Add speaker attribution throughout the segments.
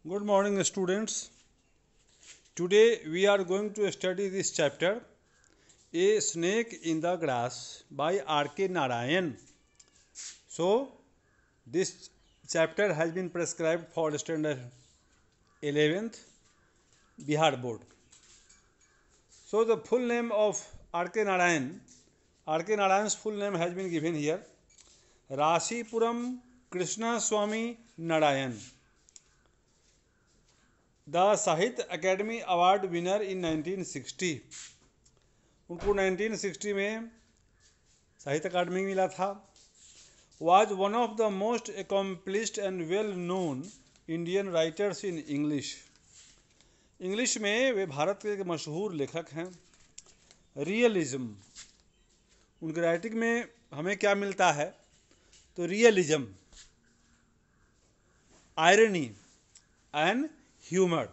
Speaker 1: Good morning, students. Today we are going to study this chapter, A Snake in the Grass by R.K. Narayan. So, this chapter has been prescribed for standard 11th Bihar board. So, the full name of R.K. Narayan's full name has been given here, Rasipuram Krishna Swami Narayan. The साहित्य academy award winner in 1960। उनको 1960 में साहित्य अकादमी मिला था। Was one of the most accomplished and well known Indian writers in English. English में वे भारत के मशहूर लेखक हैं। रियलिज्म, उनके राइटिंग में हमें क्या मिलता है तो realism, irony and humour.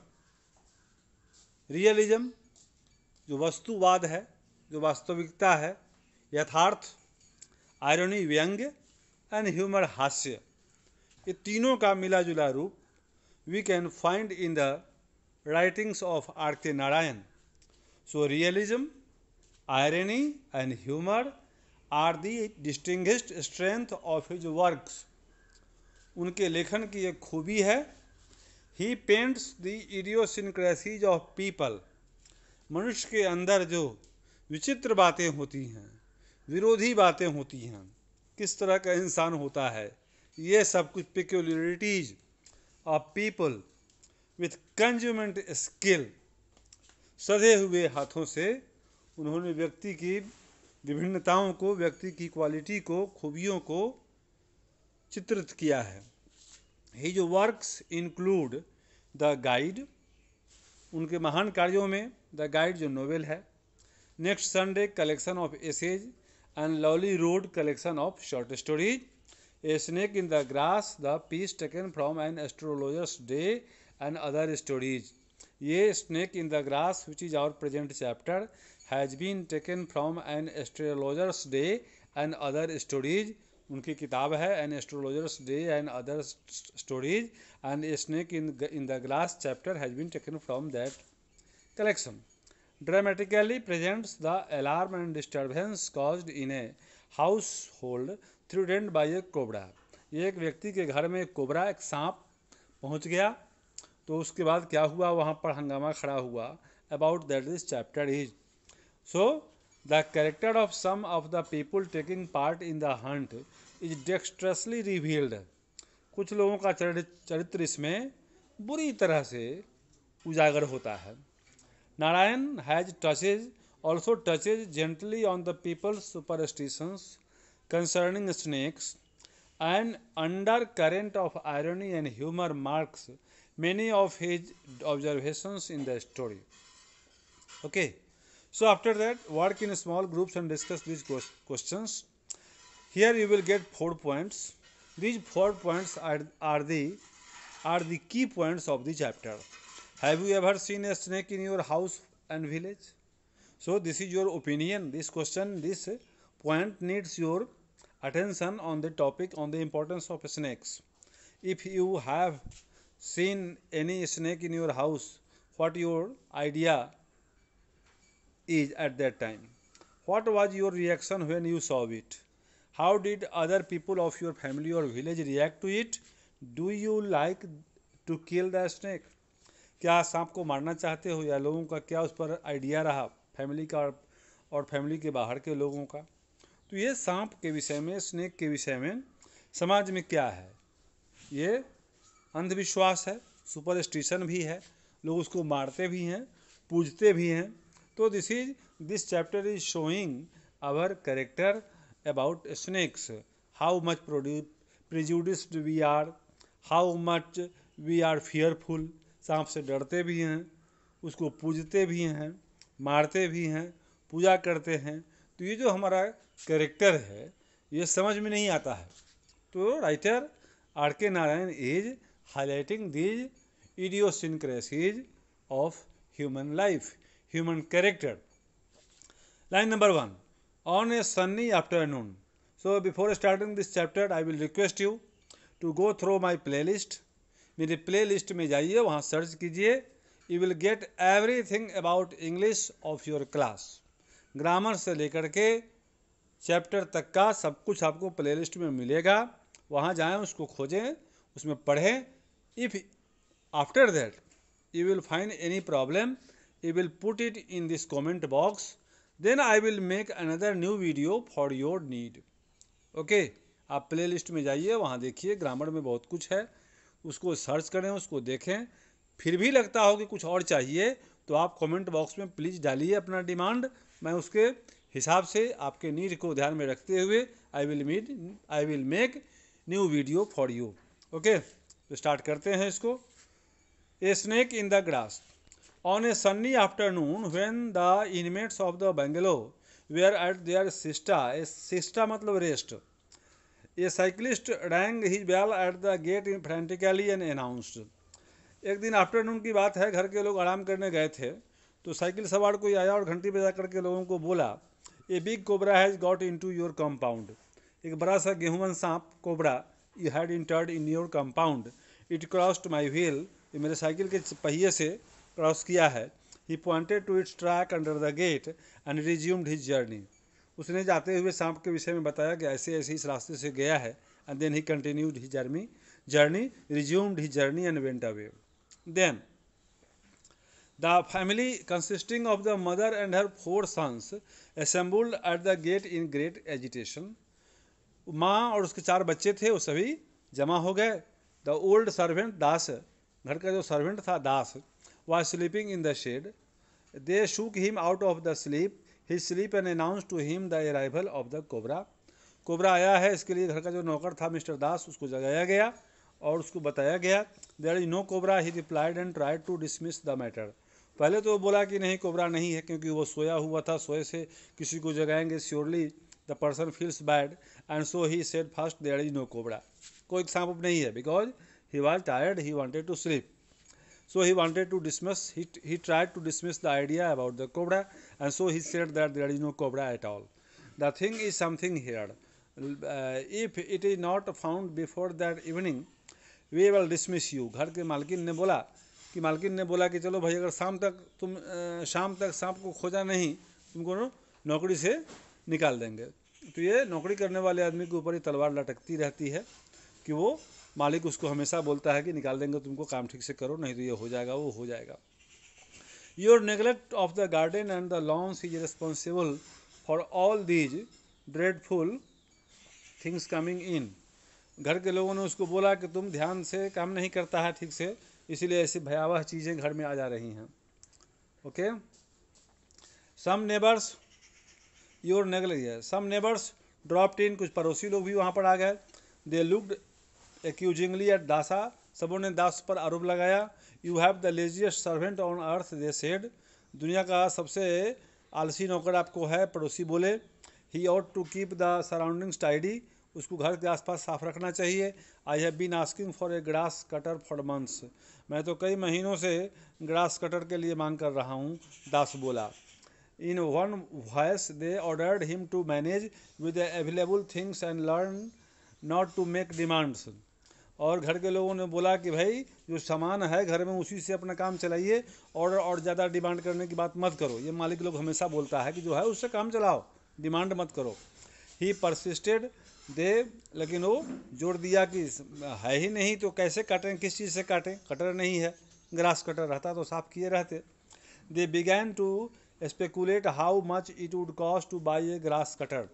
Speaker 1: Realism जो वस्तुवाद है, जो वास्तविकता है, यथार्थ, आयरनी व्यंग्य एंड ह्यूमर हास्य, ये तीनों का मिला जुला रूप we can find in the writings of R K Narayan. So realism, irony and humour are the distinguished strength of his works. उनके लेखन की एक खूबी है, He paints the idiosyncrasies of people। मनुष्य के अंदर जो विचित्र बातें होती हैं, विरोधी बातें होती हैं, किस तरह का इंसान होता है, ये सब कुछ peculiarities of people with consummate skill, सधे हुए हाथों से उन्होंने व्यक्ति की विभिन्नताओं को, व्यक्ति की क्वालिटी को, खूबियों को चित्रित किया है। His works include The Guide, उनके महान कार्यों में द गाइड जो नोवेल है, next Sunday collection of essays and Lawley Road collection of short stories, a snake in the grass, the piece taken from an astrologer's day and other stories. ये snake in the grass which is our present chapter has been taken from an astrologer's day and other stories. उनकी किताब है an astrologer's day and other stories and a snake in the glass chapter has been taken from that collection. Dramatically presents the alarm and disturbance caused in a household threatened by a cobra. ये एक व्यक्ति के घर में एक cobra, एक सांप पहुंच गया, तो उसके बाद क्या हुआ, वहाँ पर हंगामा खड़ा हुआ। About that this chapter is. So The character of some of the people taking part in the hunt is dexterously revealed। कुछ लोगों का चरित्र इसमें बुरी तरह से उजागर होता है। Narayan also touches gently on the people's superstitions concerning snakes, and undercurrent of irony and humor marks many of his observations in the story. Okay. So after that, work in small groups and discuss these questions. Here you will get 4 points. These 4 points are the key points of the chapter. Have you ever seen a snake in your house and village? So this is your opinion. This question, this point needs your attention on the topic, on the importance of snakes. If you have seen any snake in your house, what your idea is at that time? What was your reaction when you saw it? How did other people of your family or village react to it? Do you like to kill the snake? क्या सांप को मारना चाहते हो, या लोगों का क्या उस पर आइडिया रहा, फैमिली का और फैमिली के बाहर के लोगों का? तो ये सांप के विषय में, स्नेक के विषय में समाज में क्या है, ये अंधविश्वास है, सुपरस्टिशन भी है, लोग उसको मारते भी हैं, पूजते भी हैं। तो this chapter is showing our character about snakes, how much prejudiced we are, how much we are fearful। सांप से डरते भी हैं, उसको पूजते भी हैं, मारते भी हैं, पूजा करते हैं। तो ये जो हमारा कैरेक्टर है, ये समझ में नहीं आता है। तो writer are K Narayan is highlighting these idiosyncrasies of human life, human character. Line number 1. On a sunny afternoon. So before starting this chapter, I will request you to go through my playlist मेरी play list में जाइए, वहाँ search कीजिए, you will get everything about English of your class. Grammar से लेकर के chapter तक का सब कुछ आपको प्ले लिस्ट में मिलेगा। वहाँ जाएं, उसको खोजें, उसमें पढ़ें। If after that you will find any problem, you will put it in this comment box, then I will make another new video for your need. Okay, आप प्ले लिस्ट में जाइए, वहाँ देखिए ग्रामर में बहुत कुछ है, उसको सर्च करें, उसको देखें। फिर भी लगता हो कि कुछ और चाहिए तो आप कमेंट बॉक्स में प्लीज़ डालिए अपना डिमांड। मैं उसके हिसाब से आपके नीड को ध्यान में रखते हुए I will make new video for you. Okay, तो स्टार्ट करते हैं इसको। A snake in the grass. On a sunny afternoon, when the inmates of the bungalow were at their siesta मतलब rest, a cyclist rang his bell at the gate frantically and announced. एक दिन afternoon की बात है, घर के लोग आराम करने गए थे, तो साइकिल सवार कोई आया और घंटी बजा करके लोगों को बोला, a big cobra has got into your compound. एक बड़ा सा गेहूंवन सांप cobra you had entered in your compound, it crossed my wheel, ये मेरे साइकिल के पहिए से क्रॉस किया है। He pointed to its track under the gate and resumed his journey. उसने जाते हुए सांप के विषय में बताया कि ऐसे ऐसे इस रास्ते से गया है। And then he continued his journey resumed his journey and went away. Then the family consisting of the mother and her 4 sons assembled at the gate in great agitation. माँ और उसके 4 बच्चे थे, वो सभी जमा हो गए। द ओल्ड सर्वेंट दास, घर का जो सर्वेंट था दास, was sleeping in the shed. They shook him out of the his sleep and announced to him the arrival of the cobra. Cobra आया है, इसके लिए घर का जो नौकर था मिस्टर दास, उसको जगाया गया और उसको बताया गया। There is no cobra, he replied and tried to dismiss the matter. पहले तो बोला कि नहीं कोबरा नहीं है, क्योंकि वो सोया हुआ था, सोए से किसी को जगाएंगे surely the person feels bad, and so he said first there is no cobra, कोई सांप नहीं है, because he was tired, he wanted to sleep, so he wanted to dismiss, he tried to dismiss the idea about the cobra, and so he said that there is no cobra at all. The thing is something here, if it is not found before that evening we will dismiss you. घर के मालकिन ने बोला कि चलो भाई, अगर शाम तक सांप को खोजा नहीं, तुमको नौकरी से निकाल देंगे। तो ये नौकरी करने वाले आदमी के ऊपर ही तलवार लटकती रहती है कि वो मालिक उसको हमेशा बोलता है कि निकाल देंगे तुमको, काम ठीक से करो, नहीं तो ये हो जाएगा, वो हो जाएगा। Your neglect of the garden and the lawns is responsible for all these dreadful things coming in. घर के लोगों ने उसको बोला कि तुम ध्यान से काम नहीं करता है ठीक से, इसीलिए ऐसी भयावह चीज़ें घर में आ जा रही हैं। Okay, some neighbours your neglect, some neighbours dropped in, कुछ पड़ोसी लोग भी वहाँ पर आ गए। दे लुक्ड एक्यूजिंगली एट दासा, सबों ने दास पर आरोप लगाया। You have the laziest servant on earth, they said, दुनिया का सबसे आलसी नौकर आपको है, पड़ोसी बोले। He ought to keep the surroundings tidy, उसको घर के आसपास साफ रखना चाहिए। I have been asking for a grass cutter for months, मैं तो कई महीनों से ग्रास कटर के लिए मांग कर रहा हूँ, दास बोला। In one voice they ordered him to manage with the available things and learn not to make demands. और घर के लोगों ने बोला कि भाई जो सामान है घर में उसी से अपना काम चलाइए, और ज़्यादा डिमांड करने की बात मत करो। ये मालिक लोग हमेशा बोलता है कि जो है उससे काम चलाओ, डिमांड मत करो। ही परसिस्टेड दे, लेकिन वो जोड़ दिया कि है ही नहीं तो कैसे काटें, किस चीज़ से काटें, कटर नहीं है, ग्रास कटर रहता तो साफ किए रहते। They began to speculate how much it would cost to buy a grass cutter,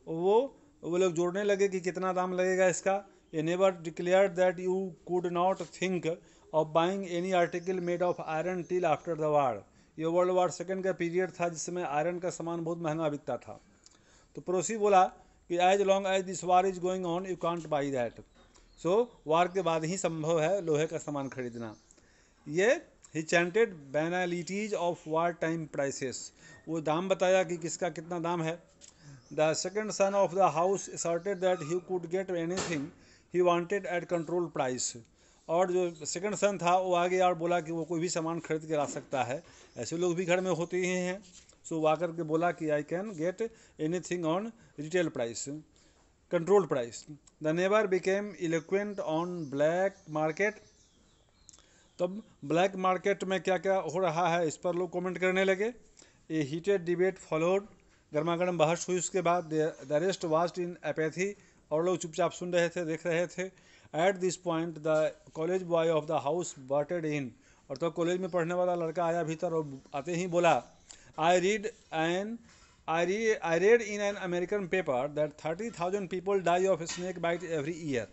Speaker 1: वो लोग जोड़ने लगे कि कितना दाम लगेगा इसका। A neighbour declared that you could not think of buying any article made of iron till after the war. ये वर्ल्ड वार सेकेंड का पीरियड था जिसमें आयरन का सामान बहुत महंगा बिकता था। तो पड़ोसी बोला कि as long as this war is going on you can't buy that, so war के बाद ही संभव है लोहे का सामान खरीदना। ये ही chanted banalities of war time prices, वो दाम बताया कि किसका कितना दाम है। The second son of the house asserted that he could get anything he wanted at control price, और जो सेकंड सन था वो आ गया और बोला कि वो कोई भी सामान खरीद के ला सकता है, ऐसे लोग भी घर में होते ही हैं। सो वो आकर के बोला कि I can get anything on retail price, control price. The neighbour became eloquent on black market तब ब्लैक मार्केट में क्या क्या हो रहा है इस पर लोग कमेंट करने लगे। ए हीटेड डिबेट फॉलोड, गर्मा गर्म बहस हुई। उसके बाद the rest was in apathy, और लोग चुपचाप सुन रहे थे, देख रहे थे। At this point the college boy of the house blurted in, और तो कॉलेज में पढ़ने वाला लड़का आया भीतर और आते ही बोला, I read an I read in an American paper that 30,000 people die of snake bite every year.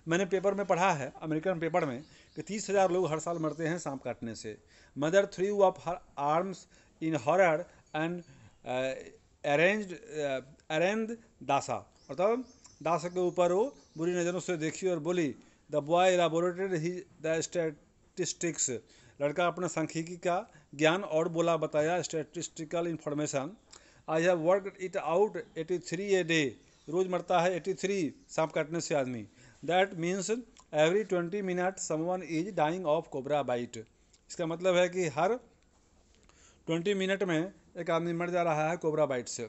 Speaker 1: मैंने पेपर में पढ़ा है, अमेरिकन पेपर में, कि 30,000 लोग हर साल मरते हैं सांप काटने से। Mother through up her arms in horror and arrange दासा, मतलब दासा के ऊपर वो बुरी नज़रों से देखी और बोली, the boy elaborated he the statistics, लड़का अपना सांख्यिकी का ज्ञान और बोला, बताया statistical information. I have work it out 83 a day, रोज़ मरता है 83 सांप काटने से आदमी। That means every 20 minute someone is dying of cobra bite, इसका मतलब है कि हर 20 मिनट में एक आदमी मर जा रहा है कोबरा बाइट से।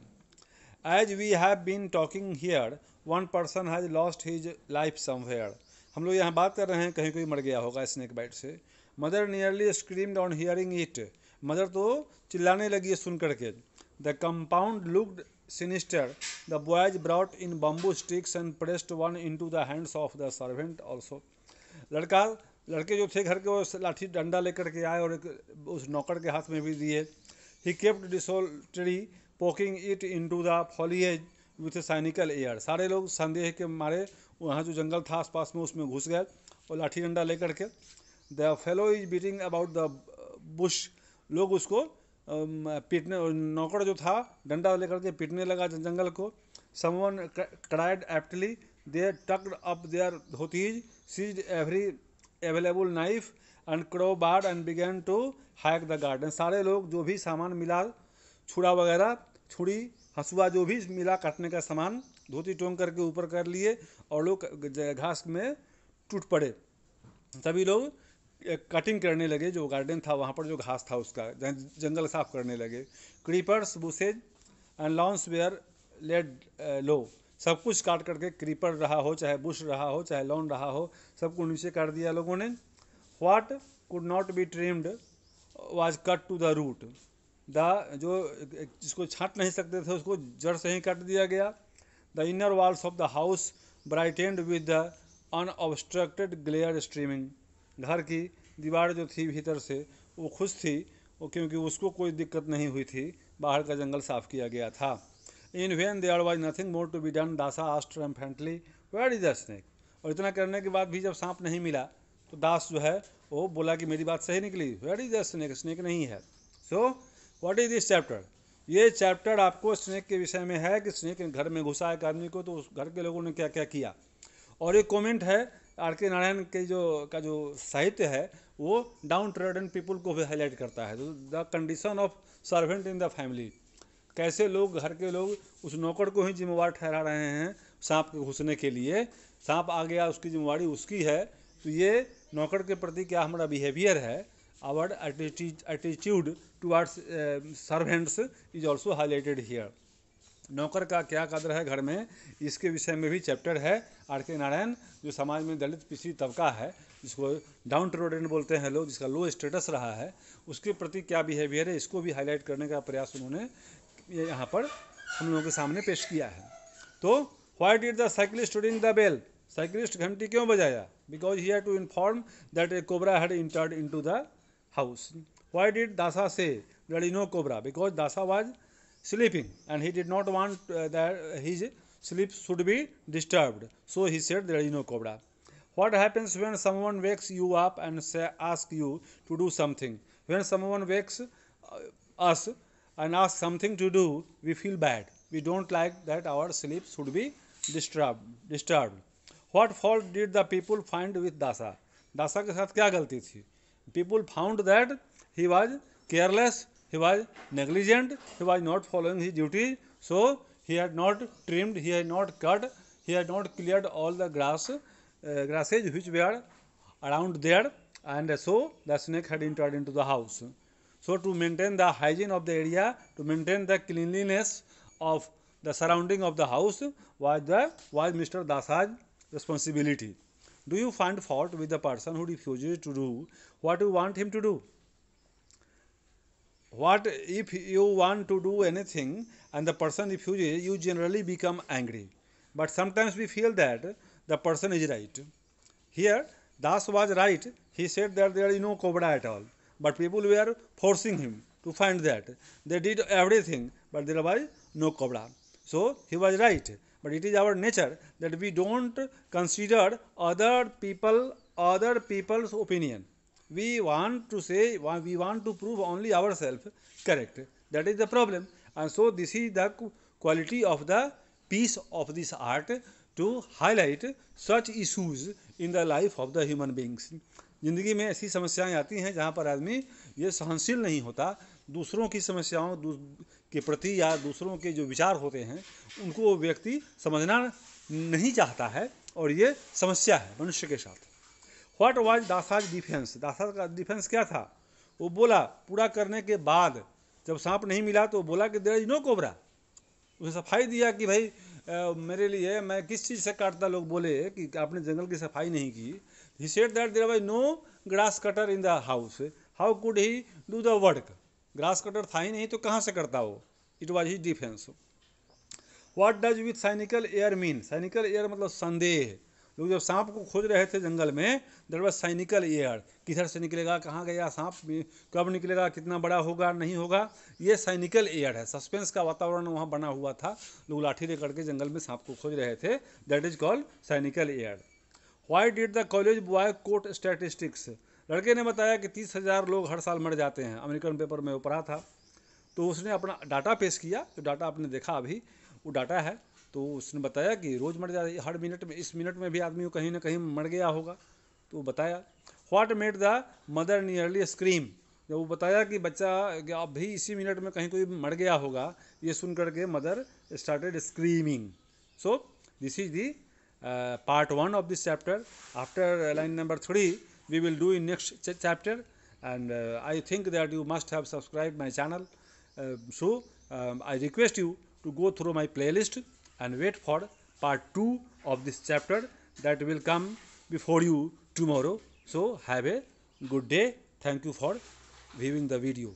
Speaker 1: As we have been talking here one person has lost his life somewhere, हम लोग यहाँ बात कर रहे हैं, कहीं कोई मर गया होगा स्नेक बाइट से। Mother nearly screamed on hearing it, mother तो चिल्लाने लगी सुन करके। The compound looked sinister. The boys brought in bamboo sticks and pressed one into the hands of the servant also. लड़के जो थे घर के वो लाठी डंडा लेकर के आए और उस नौकर के हाथ में भी दिए। He kept desultory poking it into the foliage with a cynical air. सारे लोग संदेह के मारे वहाँ जो जंगल था आसपास में उसमें घुस गए और लाठी डंडा लेकर के। The fellow is beating about the bush, लोग उसको पीटने, नौकर जो था डंडा लेकर के पीटने लगा जंगल को। Someone cried aptly, they tucked up their dhotis, seized every available knife and crowbars and began to hack the garden, सारे लोग जो भी सामान मिला, छुरा वगैरह, छुरी हंसुआ जो भी मिला काटने का सामान, धोती टोंग करके ऊपर कर लिए और लोग घास में टूट पड़े। सभी लोग कटिंग करने लगे, जो गार्डन था वहाँ पर जो घास था उसका जंगल साफ करने लगे। Creepers bushes and lawns were laid low, सब कुछ काट करके, क्रीपर रहा हो चाहे बुश रहा हो चाहे लॉन रहा हो, सबको नीचे काट दिया लोगों ने। What could not be trimmed was cut to the root, जो जिसको छाँट नहीं सकते थे उसको जड़ से ही काट दिया गया। The inner walls of the house brightened with the unobstructed glare streaming, घर की दीवार जो थी भीतर से वो खुश थी, वो क्योंकि उसको कोई दिक्कत नहीं हुई थी, बाहर का जंगल साफ किया गया था। And when there was nothing more to be done, Dasa asked triumphantly where is the snake, और इतना करने के बाद भी जब सांप नहीं मिला तो दास जो है वो बोला कि मेरी बात सही निकली, where is the snake, snake नहीं है। So what is this chapter, ये चैप्टर आपको स्नेक के विषय में है कि स्नेक घर में घुसा एक आदमी को तो उस घर के लोगों ने क्या क्या किया। और एक कमेंट है आर.के. नारायण के जो साहित्य है वो डाउन ट्रेडन पीपल को भी हाईलाइट करता है। तो the condition of servant in the family, कैसे लोग घर के लोग उस नौकर को ही जिम्मेवार ठहरा रहे हैं सांप के घुसने के लिए, सांप आ गया उसकी जिम्मेवारी उसकी है, तो ये नौकर के प्रति क्या हमारा बिहेवियर है, our attitude towards servants is also highlighted here. नौकर का क्या कदर है घर में, इसके विषय में भी चैप्टर है। आर.के. नारायण जो समाज में दलित पिछड़ी तबका है, जिसको डाउन ट्रोडन बोलते हैं लोग, जिसका लो स्टेटस रहा है, उसके प्रति क्या बिहेवियर है, इसको भी हाईलाइट करने का प्रयास उन्होंने यहाँ पर हम लोगों के सामने पेश किया है। तो why did the cyclist ring the bell, cyclist घंटी क्यों बजाया, because he had to inform that a cobra had entered into the house. Why did Dasa say there is no cobra, because Dasa was sleeping and he did not want that his sleep should be disturbed, so he said there is no cobra. What happens when someone wakes you up and asks you to do something? When someone wakes us and asks something to do, we feel bad, we don't like that our sleep should be disturbed. What fault did the people find with Dasa? Dasa के साथ क्या गलती थी? People found that he was careless, he was negligent, he was not following his duty, so he had not trimmed, he had not cut, he had not cleared all the grasses which were around there, and so the snake had entered into the house. So to maintain the hygiene of the area, to maintain the cleanliness of the surrounding of the house was Mr. Dasa's responsibility. Do you find fault with the person who refuses to do what you want him to do? What if you want to do anything and the person refuses, you generally become angry. But sometimes we feel that the person is right. Here, Das was right. He said that there is no cobra at all. But people were forcing him to find that. They did everything, but there was no cobra. So he was right. But it is our nature that we don't consider other people's opinion. We want to say, we want to prove only ourselves correct. That is the problem. And so this is the quality of the piece of this art, to highlight such issues in the life of the human beings. ज़िंदगी में ऐसी समस्याएं आती हैं जहाँ पर आदमी ये सहनशील नहीं होता, दूसरों की समस्याओं के प्रति या दूसरों के जो विचार होते हैं उनको वो व्यक्ति समझना नहीं चाहता है, और ये समस्या है मनुष्य के साथ। What was Dasa's defence? Dasa का डिफेंस क्या था? वो बोला पूरा करने के बाद जब सांप नहीं मिला तो बोला कि देयर इज नो कोबरा। उसे सफाई दिया कि भाई मेरे लिए मैं किस चीज़ से काटता। लोग बोले कि आपने जंगल की सफाई नहीं की। He said that there was no grass cutter in the house, how could he do the work? Grass cutter था ही नहीं तो कहाँ से करता वो? It was his defence. What does with cynical air mean? Cynical air मतलब संदेह। लोग जब सांप को खोज रहे थे जंगल में, देयर वाज साइनिकल एयर, किधर से निकलेगा, कहाँ गया सांप, कब निकलेगा, कितना बड़ा होगा, नहीं होगा, ये साइनिकल एयर है। सस्पेंस का वातावरण वहाँ बना हुआ था, लोग लाठी लेकर के जंगल में सांप को खोज रहे थे। That is called cynical air. Why did the college boy quote statistics? लड़के ने बताया कि 30,000 लोग हर साल मर जाते हैं। अमेरिकन पेपर में वो पढ़ा था, तो उसने अपना डाटा पेश किया। जो डाटा आपने देखा अभी वो डाटा है। तो उसने बताया कि रोज़ मर जाए, हर मिनट में, इस मिनट में भी आदमी को कहीं ना कहीं मर गया होगा। तो वो बताया। What made the mother nearly scream? जब वो बताया कि बच्चा अब भी इसी मिनट में कहीं कोई मर गया होगा, ये सुन करके mother started screaming. So this is the part 1 of this chapter. After line number 3 we will do in next chapter, and I think that you must have subscribed my channel. So I request you to go through my playlist and wait for part 2 of this chapter that will come before you tomorrow. So have a good day. Thank you for viewing the video.